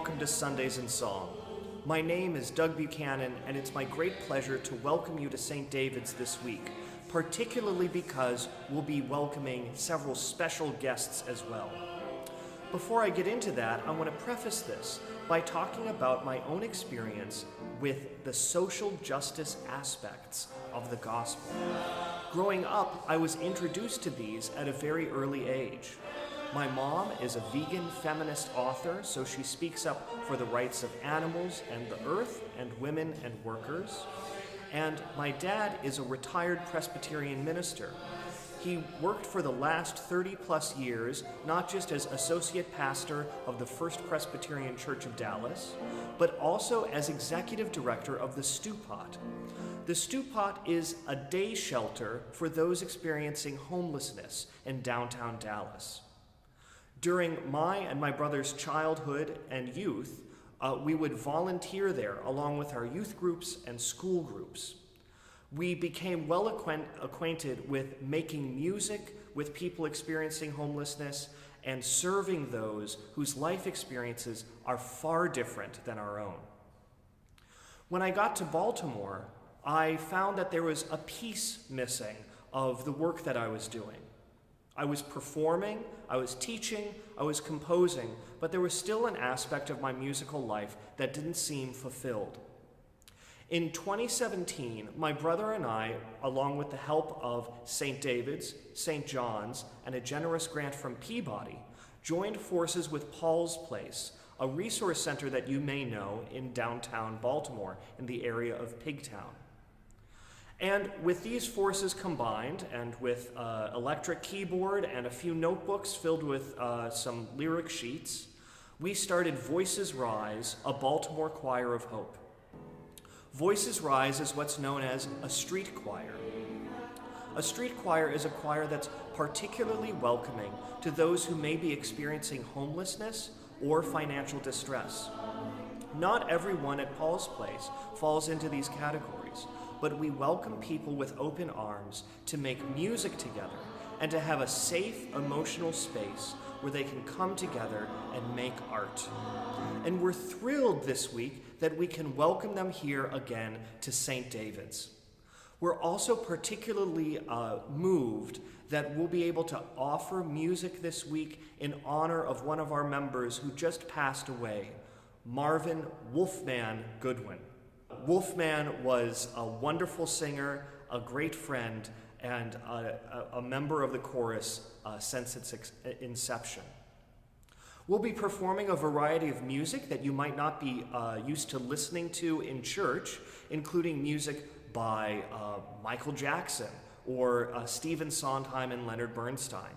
welcome to Sundays in Song. My name is Doug Buchanan, and it's my great pleasure to welcome you to St. David's this week, particularly because we'll be welcoming several special guests as well. Before I get into that, I want to preface this by talking about my own experience with the social justice aspects of the gospel. Growing up, I was introduced to these at a very early age. My mom is a vegan feminist author, so she speaks up for the rights of animals and the earth and women and workers. And my dad is a retired Presbyterian minister. He worked for the last 30 plus years, not just as associate pastor of the First Presbyterian Church of Dallas, but also as executive director of the Stew Pot. The Stew Pot is a day shelter for those experiencing homelessness in downtown Dallas. During my and my brother's childhood and youth, we would volunteer there along with our youth groups and school groups. We became well acquainted with making music with people experiencing homelessness and serving those whose life experiences are far different than our own. When I got to Baltimore, I found that there was a piece missing of the work that I was doing. I was performing, I was teaching, I was composing, but there was still an aspect of my musical life that didn't seem fulfilled. In 2017, my brother and I, along with the help of St. David's, St. John's, and a generous grant from Peabody, joined forces with Paul's Place, a resource center that you may know in downtown Baltimore in the area of Pigtown. And with these forces combined, and with electric keyboard and a few notebooks filled with some lyric sheets, we started Voices Rise, a Baltimore Choir of Hope. Voices Rise is what's known as a street choir. A street choir is a choir that's particularly welcoming to those who may be experiencing homelessness or financial distress. Not everyone at Paul's Place falls into these categories, but we welcome people with open arms to make music together and to have a safe, emotional space where they can come together and make art. And we're thrilled this week that we can welcome them here again to St. David's. We're also particularly moved that we'll be able to offer music this week in honor of one of our members who just passed away, Marvin Wolfman Goodwin. Wolfman was a wonderful singer, a great friend, and a member of the chorus since its inception. We'll be performing a variety of music that you might not be used to listening to in church, including music by Michael Jackson or Stephen Sondheim and Leonard Bernstein.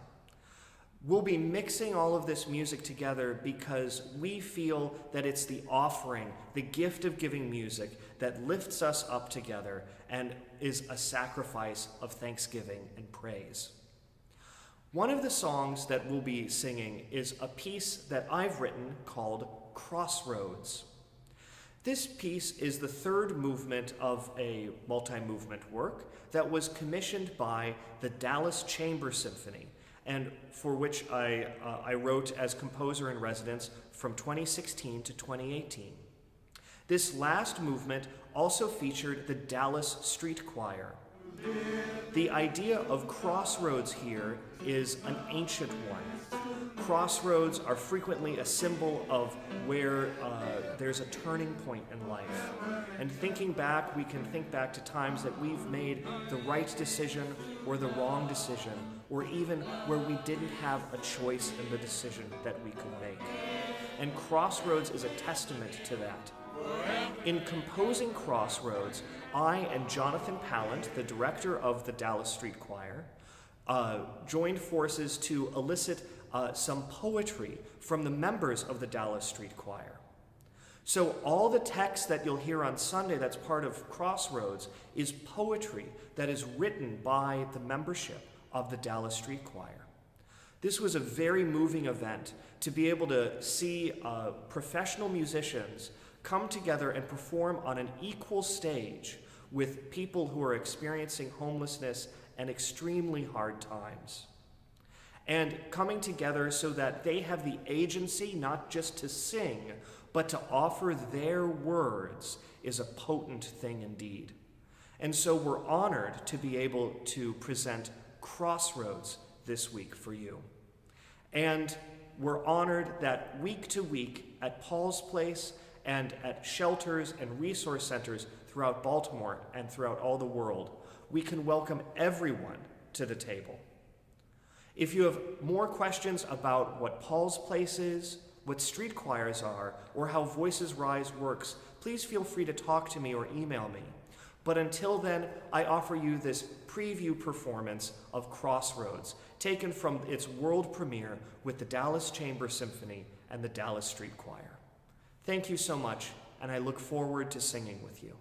We'll be mixing all of this music together because we feel that it's the offering, the gift of giving music that lifts us up together and is a sacrifice of thanksgiving and praise. One of the songs that we'll be singing is a piece that I've written called Crossroads. This piece is the third movement of a multi-movement work that was commissioned by the Dallas Chamber Symphony, and for which I wrote as composer in residence from 2016 to 2018. This last movement also featured the Dallas Street Choir. The idea of crossroads here is an ancient one. Crossroads are frequently a symbol of where there's a turning point in life. And thinking back, we can think back to times that we've made the right decision or the wrong decision, or even where we didn't have a choice in the decision that we could make. And Crossroads is a testament to that. In composing Crossroads, I and Jonathan Pallant, the director of the Dallas Street Choir, joined forces to elicit some poetry from the members of the Dallas Street Choir. So all the text that you'll hear on Sunday that's part of Crossroads is poetry that is written by the membership of the Dallas Street Choir. This was a very moving event to be able to see professional musicians come together and perform on an equal stage with people who are experiencing homelessness and extremely hard times. and coming together so that they have the agency not just to sing, but to offer their words is a potent thing indeed. And so we're honored to be able to present Crossroads this week for you. And we're honored that week to week at Paul's Place and at shelters and resource centers throughout Baltimore and throughout all the world, we can welcome everyone to the table. If you have more questions about what Paul's Place is, what street choirs are, or how Voices Rise works, please feel free to talk to me or email me. But until then, I offer you this preview performance of Crossroads, taken from its world premiere with the Dallas Chamber Symphony and the Dallas Street Choir. Thank you so much, and I look forward to singing with you.